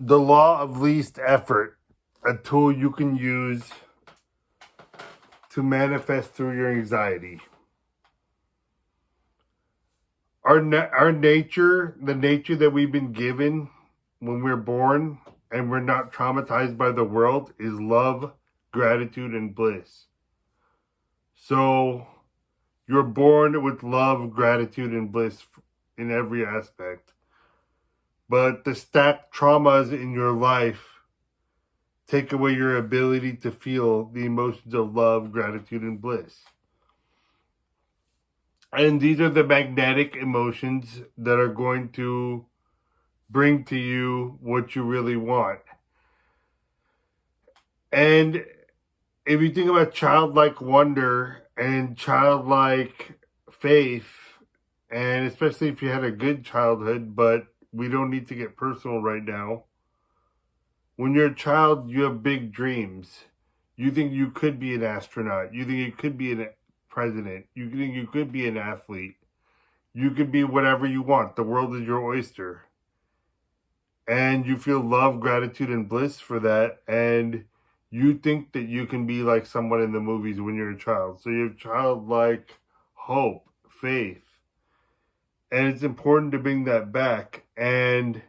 The law of least effort, a tool you can use to manifest through your anxiety. Our nature, the nature that we've been given when we're born and we're not traumatized by the world, is love, gratitude, and bliss. So you're born with love, gratitude, and bliss in every aspect. But the stacked traumas in your life take away your ability to feel the emotions of love, gratitude, and bliss. And these are the magnetic emotions that are going to bring to you what you really want. And if you think about childlike wonder and childlike faith, and especially if you had a good childhood, but we don't need to get personal right now. When you're a child, you have big dreams. You think you could be an astronaut. You think you could be a president. You think you could be an athlete. You could be whatever you want. The world is your oyster. And you feel love, gratitude, and bliss for that. And you think that you can be like someone in the movies when you're a child. So you have childlike hope, faith. And it's important to bring that back. And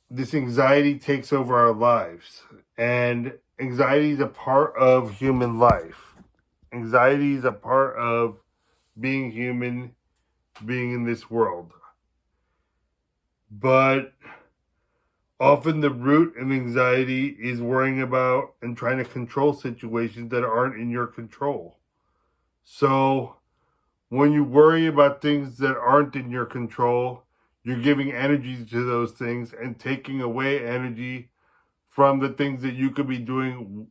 this anxiety takes over our lives. And anxiety is a part of human life. Anxiety is a part of being human, being in this world. But often the root of anxiety is worrying about and trying to control situations that aren't in your control. So when you worry about things that aren't in your control, you're giving energy to those things and taking away energy from the things that you could be doing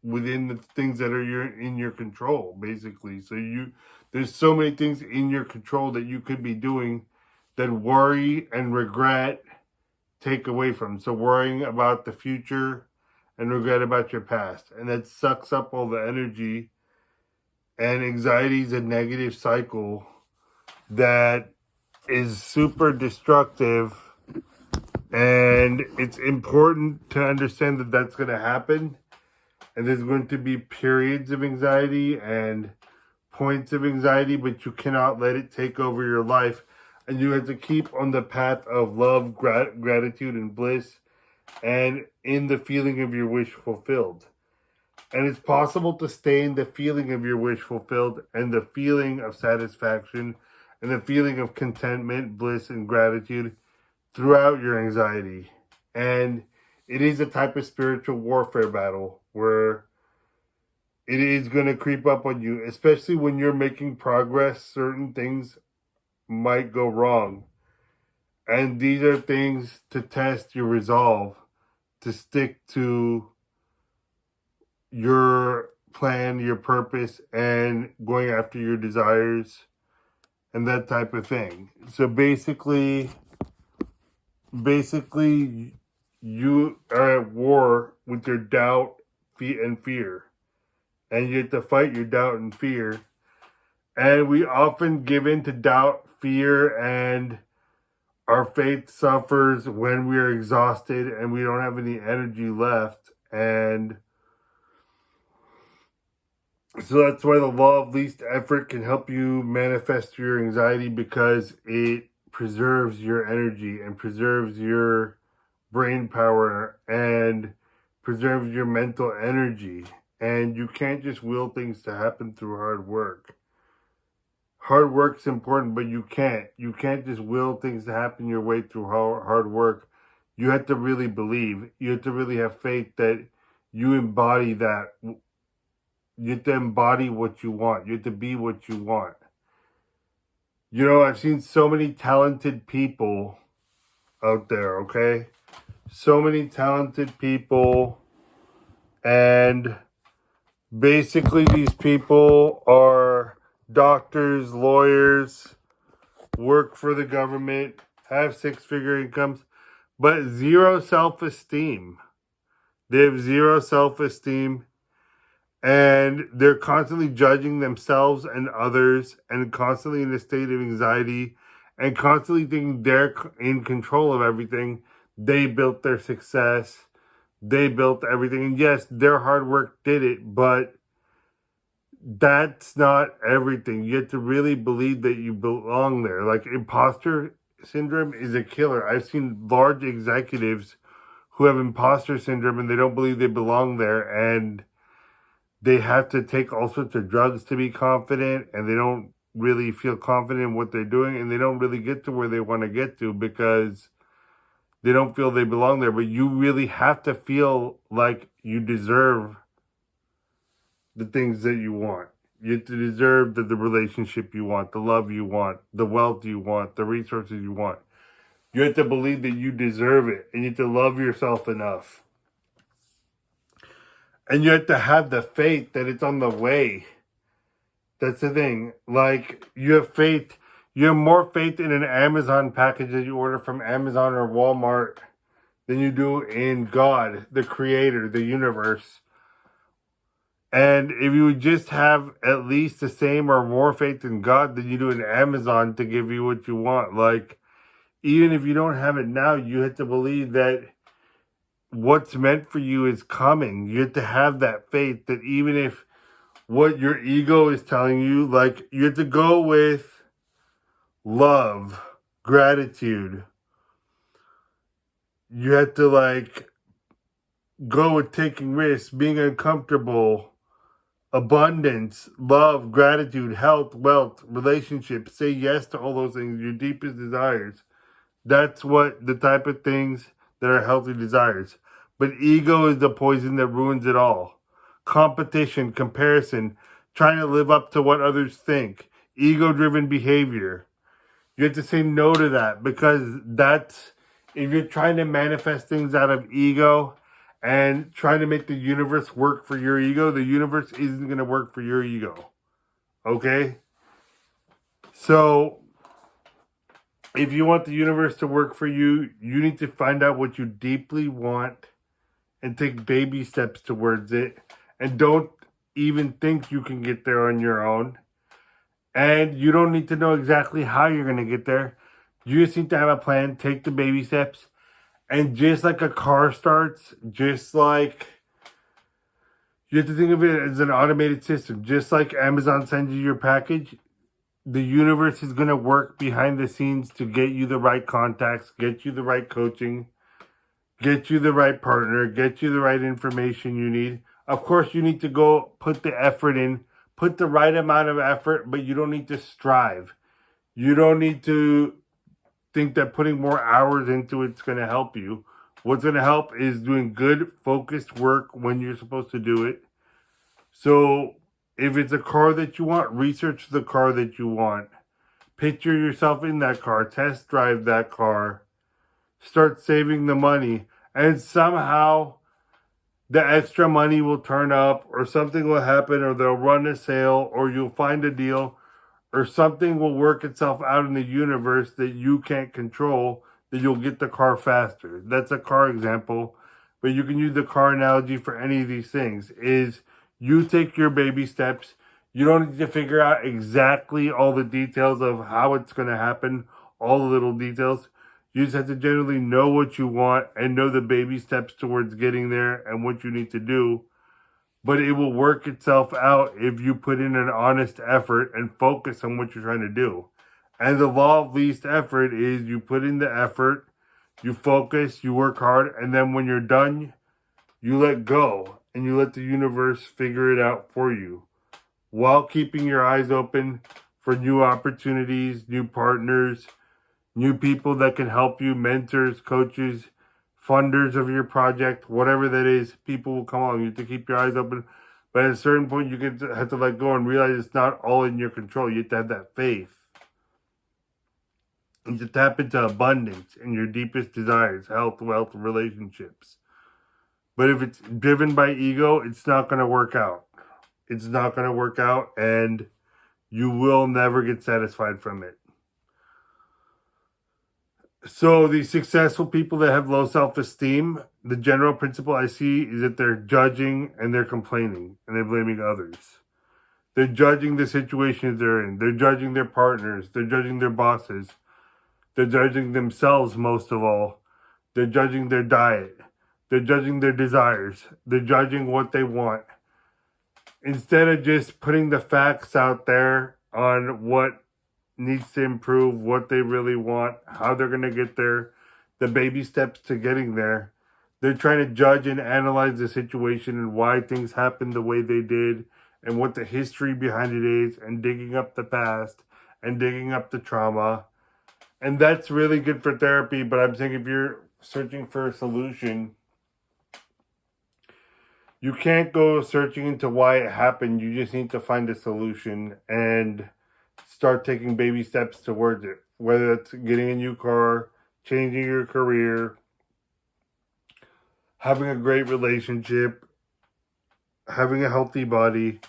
within the things that are in your control, basically. So there's so many things in your control that you could be doing that worry and regret take away from. So worrying about the future and regret about your past. And that sucks up all the energy. And anxiety is a negative cycle that is super destructive. And it's important to understand that that's going to happen. And there's going to be periods of anxiety and points of anxiety, but you cannot let it take over your life. And you have to keep on the path of love, gratitude, and bliss, and in the feeling of your wish fulfilled. And it's possible to stay in the feeling of your wish fulfilled and the feeling of satisfaction and the feeling of contentment, bliss, and gratitude throughout your anxiety. And it is a type of spiritual warfare battle where it is going to creep up on you, especially when you're making progress. Certain things might go wrong. And these are things to test your resolve, to stick to your plan, your purpose, and going after your desires and that type of thing. So basically you are at war with your doubt and fear. And you have to fight your doubt and fear. And we often give in to doubt, fear, and our faith suffers when we are exhausted and we don't have any energy left. And so that's why the law of least effort can help you manifest your anxiety, because it preserves your energy and preserves your brain power and preserves your mental energy. And you can't just will things to happen through hard work. Hard work's important, but you can't just will things to happen your way through hard work. You have to really believe. You have to really have faith that you embody that. You have to embody what you want. You have to be what you want. You know, I've seen so many talented people out there, okay? So many talented people, and basically these people are doctors, lawyers, work for the government, have six-figure incomes, but zero self-esteem. They have zero self-esteem, and they're constantly judging themselves and others, and constantly in a state of anxiety, and constantly thinking they're in control of everything. They built their success. They built everything. And yes, their hard work did it, but that's not everything. You have to really believe that you belong there. Like, imposter syndrome is a killer. I've seen large executives who have imposter syndrome and they don't believe they belong there, and they have to take all sorts of drugs to be confident, and they don't really feel confident in what they're doing, and they don't really get to where they want to get to because they don't feel they belong there. But you really have to feel like you deserve the things that you want. You have to deserve the relationship you want, the love you want, the wealth you want, the resources you want. You have to believe that you deserve it, and you have to love yourself enough. And you have to have the faith that it's on the way. That's the thing. Like, you have faith. You have more faith in an Amazon package that you order from Amazon or Walmart than you do in God, the creator, the universe. And if you would just have at least the same or more faith in God than you do in Amazon to give you what you want. Like, even if you don't have it now, you have to believe that what's meant for you is coming. You have to have that faith that even if what your ego is telling you, like, you have to go with love, gratitude. You have to, like, go with taking risks, being uncomfortable, abundance, love, gratitude, health, wealth, relationships. Say yes to all those things, your deepest desires. That's what the type of things that are healthy desires. But ego is the poison that ruins it all. Competition, comparison, trying to live up to what others think, ego-driven behavior. You have to say no to that, because that's, if you're trying to manifest things out of ego and trying to make the universe work for your ego, the universe isn't going to work for your ego. Okay? So, if you want the universe to work for you, you need to find out what you deeply want and take baby steps towards it. And don't even think you can get there on your own. And you don't need to know exactly how you're going to get there. You just need to have a plan, take the baby steps. And just like a car starts, just like, you have to think of it as an automated system. Just like Amazon sends you your package, the universe is going to work behind the scenes to get you the right contacts, get you the right coaching, get you the right partner, get you the right information you need. Of course, you need to go put the effort in, put the right amount of effort, but you don't need to strive. You don't need to think that putting more hours into it's going to help you. What's going to help is doing good, focused work when you're supposed to do it. So if it's a car that you want, research the car that you want. Picture yourself in that car, test drive that car, start saving the money, and somehow the extra money will turn up, or something will happen, or they'll run a sale, or you'll find a deal, or something will work itself out in the universe that you can't control, that you'll get the car faster. That's a car example, but you can use the car analogy for any of these things. Is you take your baby steps. You don't need to figure out exactly all the details of how it's going to happen, all the little details. You just have to generally know what you want and know the baby steps towards getting there and what you need to do. But it will work itself out if you put in an honest effort and focus on what you're trying to do. And the law of least effort is you put in the effort, you focus, you work hard, and then when you're done, you let go and you let the universe figure it out for you, while keeping your eyes open for new opportunities, new partners, new people that can help you, mentors, coaches, funders of your project, whatever that is. People will come along. You have to keep your eyes open. But at a certain point, you have to let go and realize it's not all in your control. You have to have that faith. And to tap into abundance and your deepest desires, health, wealth, relationships. But if it's driven by ego, it's not going to work out. It's not going to work out, and you will never get satisfied from it. So the successful people that have low self-esteem, the general principle I see is that they're judging and they're complaining and they're blaming others. They're judging the situations they're in. They're judging their partners. They're judging their bosses. They're judging themselves most of all. They're judging their diet. They're judging their desires. They're judging what they want. Instead of just putting the facts out there on what needs to improve, what they really want, how they're going to get there, the baby steps to getting there, they're trying to judge and analyze the situation and why things happened the way they did and what the history behind it is, and digging up the past and digging up the trauma. And that's really good for therapy, but I'm saying if you're searching for a solution, you can't go searching into why it happened. You just need to find a solution and start taking baby steps towards it. Whether it's getting a new car, changing your career, having a great relationship, having a healthy body.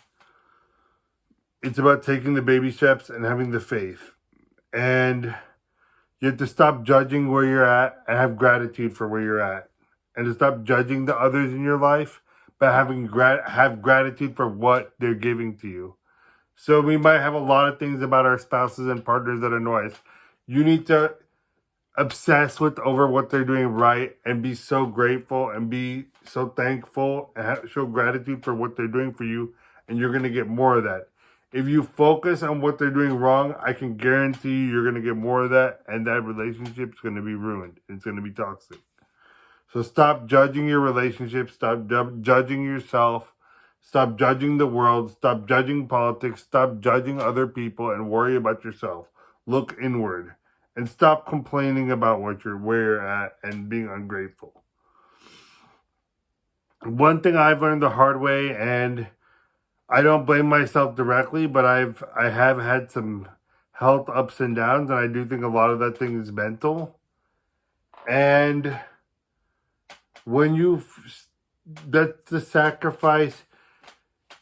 It's about taking the baby steps and having the faith. And you have to stop judging where you're at and have gratitude for where you're at. And to stop judging the others in your life, but have gratitude for what they're giving to you. So we might have a lot of things about our spouses and partners that annoy us. You need to obsess over what they're doing right and be so grateful and be so thankful and show gratitude for what they're doing for you, and you're going to get more of that. If you focus on what they're doing wrong, I can guarantee you're going to get more of that, and that relationship's going to be ruined. It's going to be toxic. So stop judging your relationship, stop judging yourself, stop judging the world, stop judging politics, stop judging other people, and worry about yourself. Look inward. And stop complaining about where you're at and being ungrateful. One thing I've learned the hard way, and I don't blame myself directly, but I have had some health ups and downs, and I do think a lot of that thing is mental. And when that's the sacrifice.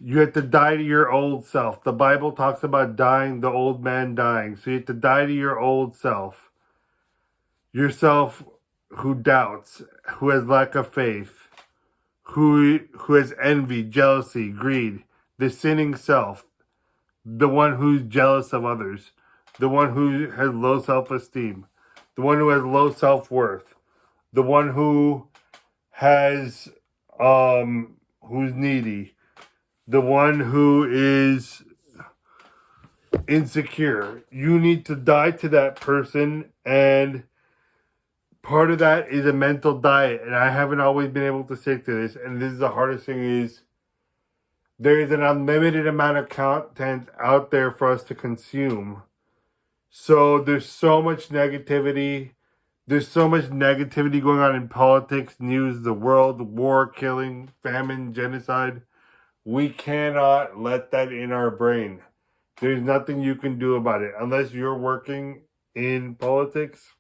You have to die to your old self. The Bible talks about dying, the old man dying. So you have to die to your old self. Yourself who doubts, who has lack of faith, who has envy, jealousy, greed, the sinning self, the one who's jealous of others, the one who has low self-esteem, the one who has low self-worth, the one who has who's needy, the one who is insecure. You need to die to that person, and part of that is a mental diet. And I haven't always been able to stick to this, and this is the hardest thing is there is an unlimited amount of content out there for us to consume. So there's so much negativity. There's so much negativity going on in politics, news, the world, war, killing, famine, genocide. We cannot let that in our brain. There's nothing you can do about it. Unless you're working in politics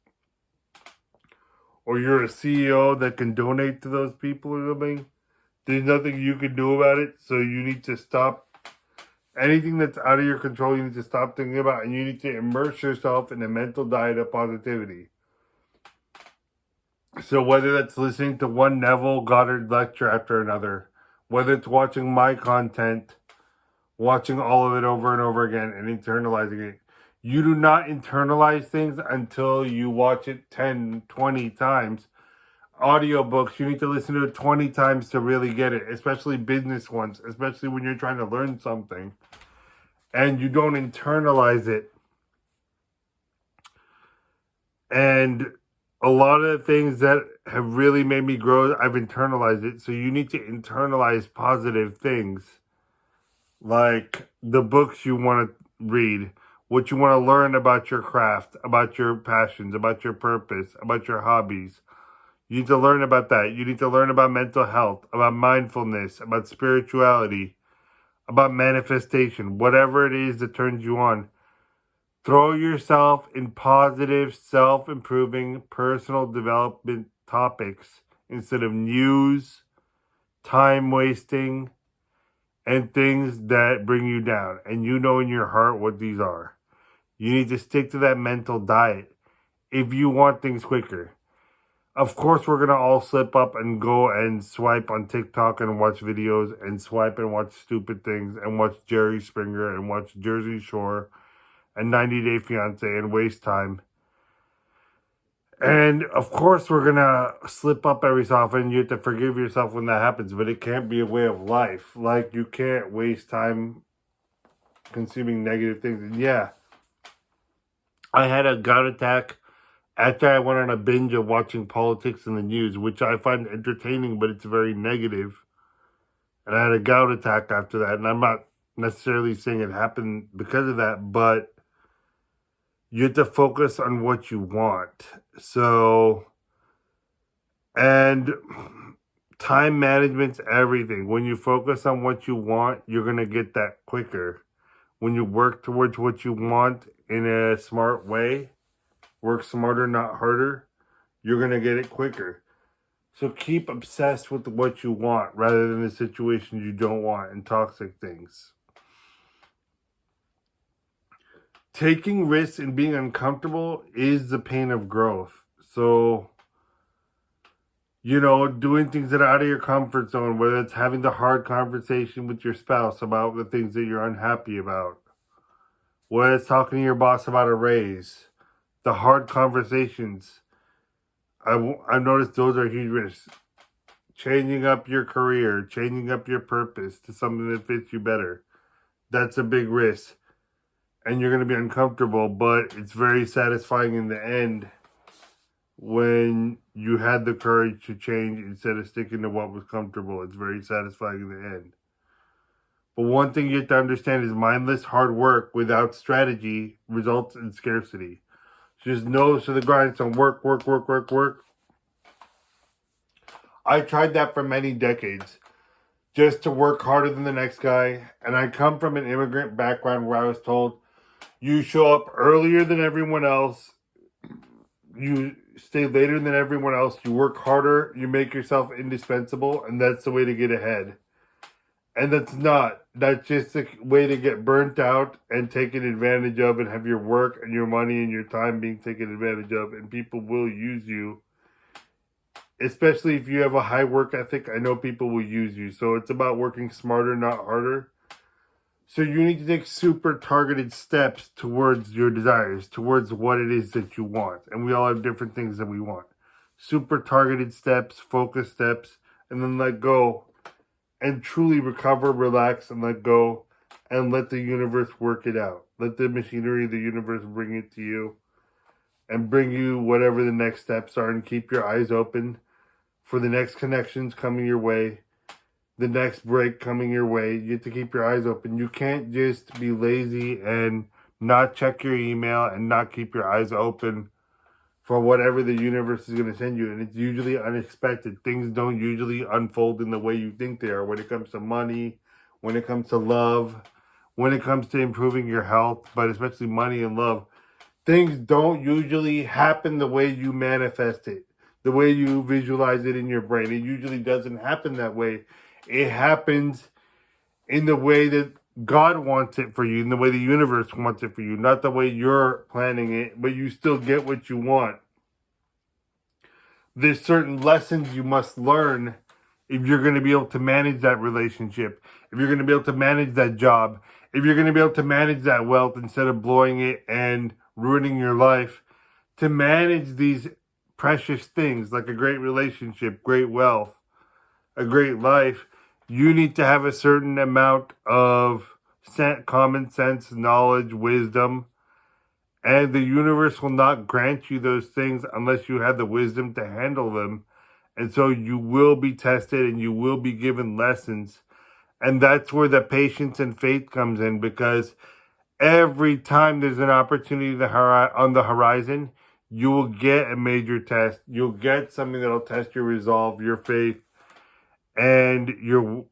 or you're a CEO that can donate to those people or something, there's nothing you can do about it. So you need to stop anything that's out of your control. You need to stop thinking about, and you need to immerse yourself in a mental diet of positivity. So whether that's listening to one Neville Goddard lecture after another, whether it's watching my content, watching all of it over and over again and internalizing it. You do not internalize things until you watch it 10, 20 times. Audiobooks, you need to listen to it 20 times to really get it, especially business ones, especially when you're trying to learn something and you don't internalize it. And a lot of the things that have really made me grow, I've internalized it. So you need to internalize positive things, like the books you want to read, what you want to learn about your craft, about your passions, about your purpose, about your hobbies. You need to learn about that. You need to learn about mental health, about mindfulness, about spirituality, about manifestation, whatever it is that turns you on. Throw yourself in positive, self-improving, personal development topics instead of news, time-wasting, and things that bring you down. And you know in your heart what these are. You need to stick to that mental diet if you want things quicker. Of course, we're going to all slip up and go and swipe on TikTok and watch videos and swipe and watch stupid things and watch Jerry Springer and watch Jersey Shore and 90 Day Fiancé and waste time. And of course, we're gonna slip up every so often. You have to forgive yourself when that happens, but it can't be a way of life. Like, you can't waste time consuming negative things. And yeah, I had a gout attack after I went on a binge of watching politics and the news, which I find entertaining, but it's very negative. And I had a gout attack after that. And I'm not necessarily saying it happened because of that, but you have to focus on what you want. So, and time management's everything. When you focus on what you want, you're going to get that quicker. When you work towards what you want in a smart way, work smarter, not harder, you're going to get it quicker. So keep obsessed with what you want rather than the situations you don't want and toxic things. Taking risks and being uncomfortable is the pain of growth. So, doing things that are out of your comfort zone, whether it's having the hard conversation with your spouse about the things that you're unhappy about, whether it's talking to your boss about a raise, the hard conversations. I've noticed those are huge risks. Changing up your career, changing up your purpose to something that fits you better. That's a big risk. And you're going to be uncomfortable, but it's very satisfying in the end when you had the courage to change instead of sticking to what was comfortable. It's very satisfying in the end. But one thing you have to understand is mindless hard work without strategy results in scarcity. Just nose to the grindstone, work, work, work, work, work. I tried that for many decades, just to work harder than the next guy. And I come from an immigrant background where I was told, you show up earlier than everyone else, you stay later than everyone else, you work harder, you make yourself indispensable, and that's the way to get ahead. And that's not. That's just a way to get burnt out and taken advantage of and have your work and your money and your time being taken advantage of. And people will use you. Especially if you have a high work ethic, I know people will use you. So it's about working smarter, not harder. So you need to take super targeted steps towards your desires, towards what it is that you want. And we all have different things that we want. Super targeted steps, focus steps, and then let go. And truly recover, relax, and let go, and let the universe work it out. Let the machinery of the universe bring it to you, and bring you whatever the next steps are, and keep your eyes open for the next connections coming your way, the next break coming your way. You have to keep your eyes open. You can't just be lazy and not check your email and not keep your eyes open for whatever the universe is going to send you. And it's usually unexpected. Things don't usually unfold in the way you think they are when it comes to money, when it comes to love, when it comes to improving your health, but especially money and love. Things don't usually happen the way you manifest it, the way you visualize it in your brain. It usually doesn't happen that way. It happens in the way that God wants it for you, in the way the universe wants it for you, not the way you're planning it, but you still get what you want. There's certain lessons you must learn if you're going to be able to manage that relationship, if you're going to be able to manage that job, if you're going to be able to manage that wealth instead of blowing it and ruining your life. To manage these precious things like a great relationship, great wealth, a great life, you need to have a certain amount of common sense, knowledge, wisdom, and the universe will not grant you those things unless you have the wisdom to handle them. And so you will be tested and you will be given lessons. And that's where the patience and faith comes in, because every time there's an opportunity on the horizon, you will get a major test. You'll get something that'll test your resolve, your faith, and you'll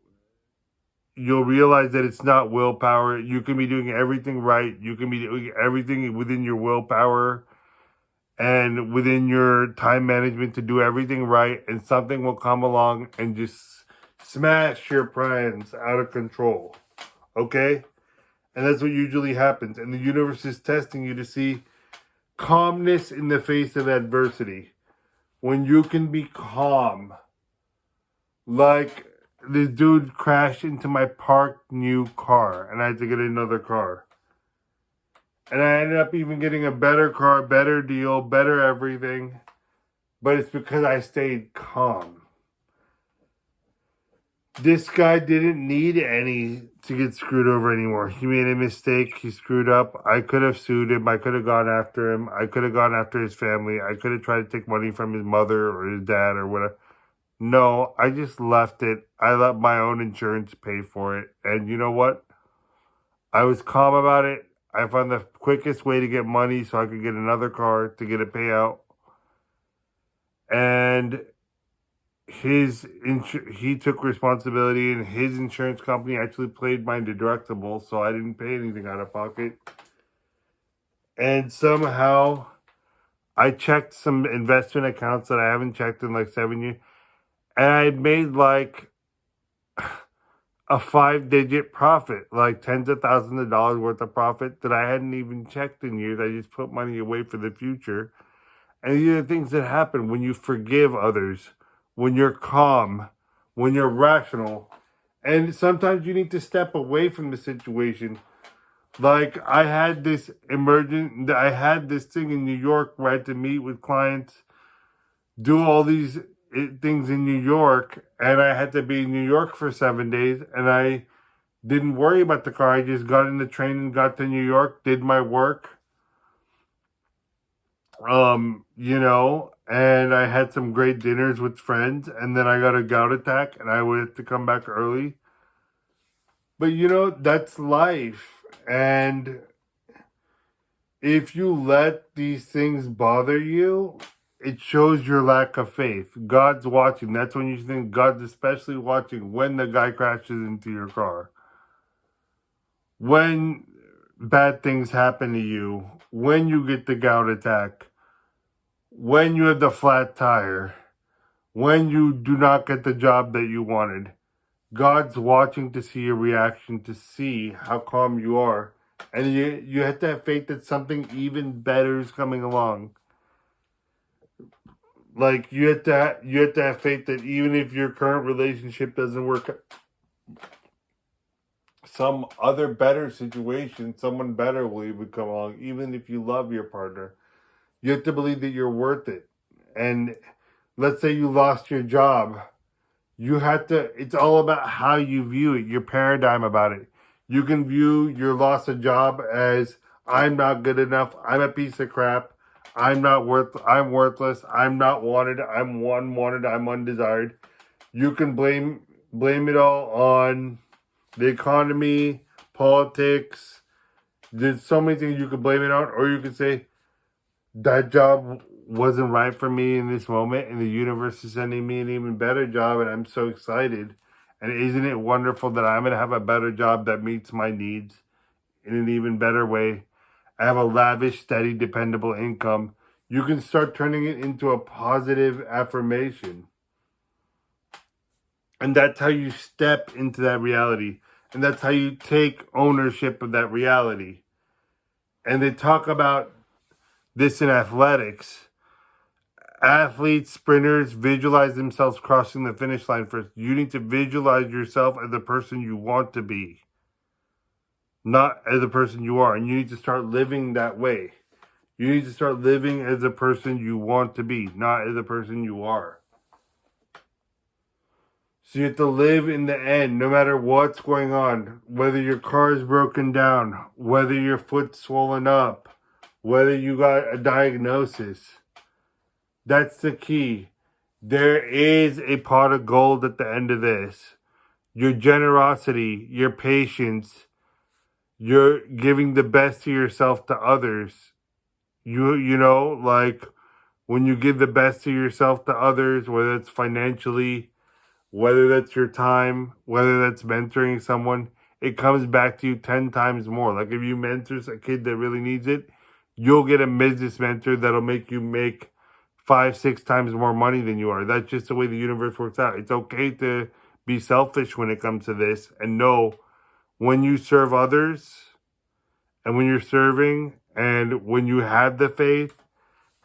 realize that it's not willpower. You can be doing everything right. You can be doing everything within your willpower and within your time management to do everything right, and something will come along and just smash your plans out of control. Okay? And that's what usually happens. And the universe is testing you to see calmness in the face of adversity. When you can be calm. Like, this dude crashed into my parked new car, and I had to get another car. And I ended up even getting a better car, better deal, better everything. but it's because I stayed calm. This guy didn't need any to get screwed over anymore. He made a mistake. He screwed up. I could have sued him. I could have gone after him. I could have gone after his family. I could have tried to take money from his mother or his dad or whatever. No, I just left it. I let my own insurance pay for it. And you know what? I was calm about it. I found the quickest way to get money so I could get another car to get a payout. And he took responsibility, and his insurance company actually paid my deductible, so I didn't pay anything out of pocket. And somehow I checked some investment accounts that I haven't checked in like 7 years, and I made like a 5-digit profit, like tens of thousands of dollars worth of profit that I hadn't even checked in years. I just put money away for the future. And these are the things that happen when you forgive others, when you're calm, when you're rational. And sometimes you need to step away from the situation. Like I had this thing in New York where I had to meet with clients, do all these things in New York, and I had to be in New York for 7 days, and I didn't worry about the car. I just got in the train and got to New York, did my work, and I had some great dinners with friends, and then I got a gout attack, and I had to come back early. But that's life, and if you let these things bother you, it shows your lack of faith. God's watching. That's when you think God's especially watching when the guy crashes into your car. When bad things happen to you, when you get the gout attack, when you have the flat tire, when you do not get the job that you wanted, God's watching to see your reaction, to see how calm you are. And you have to have faith that something even better is coming along. Like you have to have faith that even if your current relationship doesn't work, some other better situation, someone better will even come along. Even if you love your partner, you have to believe that you're worth it. And let's say you lost your job. It's all about how you view it, your paradigm about it. You can view your loss of job as I'm not good enough, I'm a piece of crap, I'm worthless, I'm not wanted, I'm unwanted, I'm undesired. You can blame it all on the economy, politics. There's so many things you could blame it on, or you could say that job wasn't right for me in this moment, and the universe is sending me an even better job, and I'm so excited. And isn't it wonderful that I'm going to have a better job that meets my needs in an even better way? I have a lavish, steady, dependable income. You can start turning it into a positive affirmation. And that's how you step into that reality. And that's how you take ownership of that reality. And they talk about this in athletics. Athletes, sprinters visualize themselves crossing the finish line first. You need to visualize yourself as the person you want to be, not as the person you are. And you need to start living that way. You need to start living as the person you want to be, not as the person you are. So you have to live in the end, no matter what's going on, whether your car is broken down, whether your foot's swollen up, whether you got a diagnosis. That's the key. There is a pot of gold at the end of this. Your generosity, your patience, you're giving the best to yourself to others. Like when you give the best to yourself to others, whether it's financially, whether that's your time, whether that's mentoring someone, it comes back to you 10 times more. Like if you mentor a kid that really needs it, you'll get a business mentor that'll make you make 5-6 times more money than you are. That's just the way the universe works out. It's okay to be selfish when it comes to this, and know when you serve others, and when you're serving, and when you have the faith,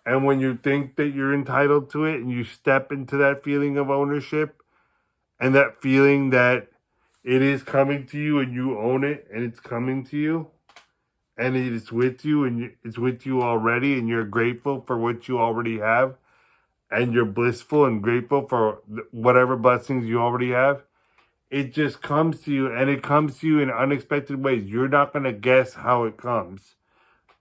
and when you think that you're entitled to it, and you step into that feeling of ownership, and that feeling that it is coming to you and you own it and it's coming to you and it's with you and it's with you already and you're grateful for what you already have, and you're blissful and grateful for whatever blessings you already have, it just comes to you, and it comes to you in unexpected ways. You're not going to guess how it comes.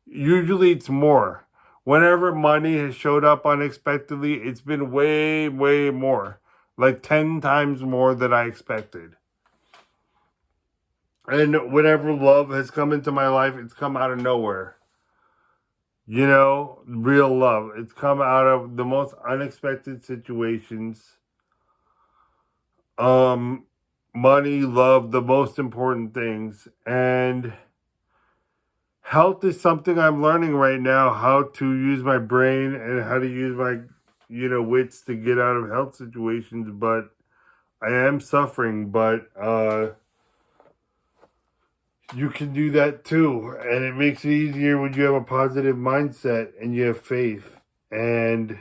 Usually it's more. Whenever money has showed up unexpectedly, it's been way, way more. Like 10 times more than I expected. And whenever love has come into my life, it's come out of nowhere. You know, real love. It's come out of the most unexpected situations. Um, Money, love, the most important things. And health is something I'm learning right now, how to use my brain and how to use my, wits to get out of health situations. But I am suffering, but you can do that too. And it makes it easier when you have a positive mindset and you have faith. And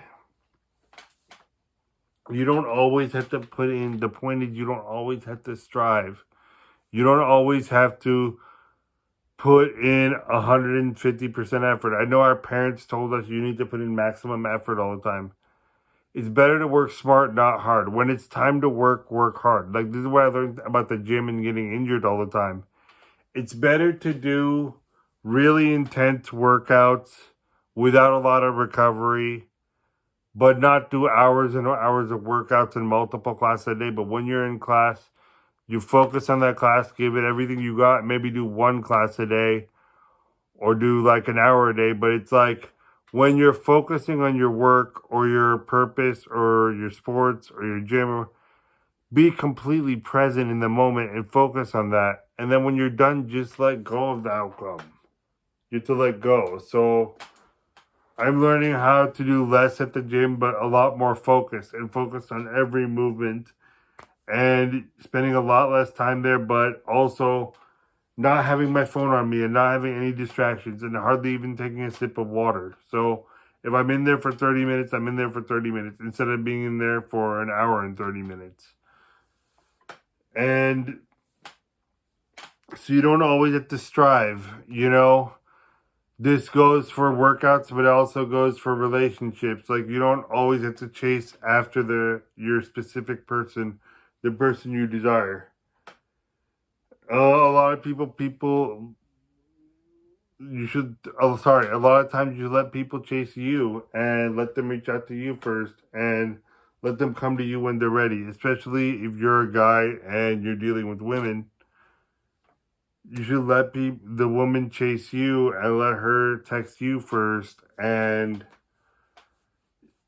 you don't always have to put in, the point is, you don't always have to strive. You don't always have to put in 150% effort. I know our parents told us you need to put in maximum effort all the time. It's better to work smart, not hard. When it's time to work, work hard. Like, this is what I learned about the gym and getting injured all the time. It's better to do really intense workouts without a lot of recovery, but not do hours and hours of workouts in multiple classes a day. But when you're in class, you focus on that class, give it everything you got, maybe do one class a day or do like an hour a day. But it's like when you're focusing on your work or your purpose or your sports or your gym, be completely present in the moment and focus on that. And then when you're done, just let go of the outcome. You have to let go. So I'm learning how to do less at the gym, but a lot more focused and focused on every movement and spending a lot less time there, but also not having my phone on me and not having any distractions and hardly even taking a sip of water. So if I'm in there for 30 minutes, I'm in there for 30 minutes instead of being in there for an hour and 30 minutes. And so you don't always have to strive, This goes for workouts, but it also goes for relationships. Like, you don't always have to chase after your specific person, the person you desire. A lot of people, you should, oh, sorry, a lot of times you let people chase you and let them reach out to you first and let them come to you when they're ready, especially if you're a guy and you're dealing with women. You should let the woman chase you and let her text you first and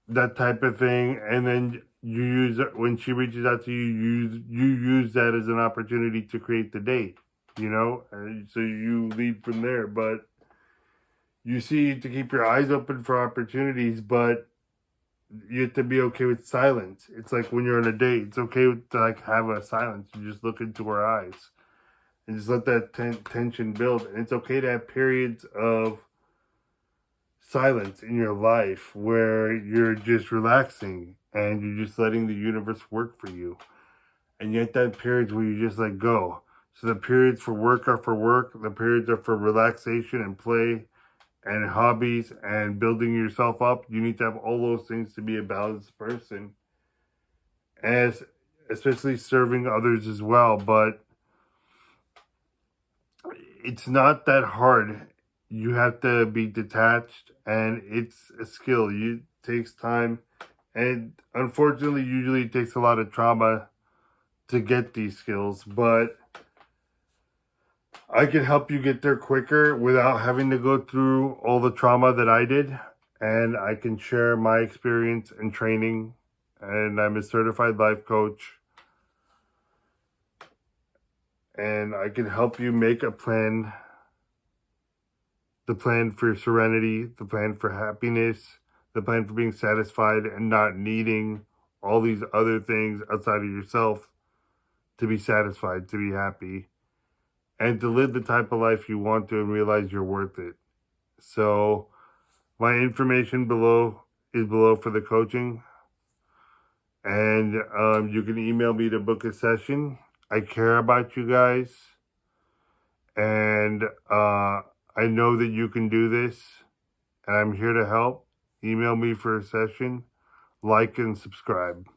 that type of thing. And then you use it when she reaches out to you, you use that as an opportunity to create the date, and so you lead from there. But you see, to keep your eyes open for opportunities, but you have to be okay with silence. It's like when you're on a date, it's okay to like have a silence. You just look into her eyes and just let that tension build. And it's okay to have periods of silence in your life where you're just relaxing and you're just letting the universe work for you. And yet that periods where you just let go. So the periods for work are for work. The periods are for relaxation and play and hobbies and building yourself up. You need to have all those things to be a balanced person, as especially serving others as well. But it's not that hard. You have to be detached, and it's a skill. It takes time, and unfortunately, usually it takes a lot of trauma to get these skills. But I can help you get there quicker without having to go through all the trauma that I did, and I can share my experience and training. And I'm a certified life coach, and I can help you make a plan. The plan for serenity, the plan for happiness, the plan for being satisfied and not needing all these other things outside of yourself to be satisfied, to be happy, and to live the type of life you want to and realize you're worth it. So my information is below for the coaching, and you can email me to book a session. I care about you guys, and I know that you can do this, and I'm here to help. Email me for a session. like, and subscribe.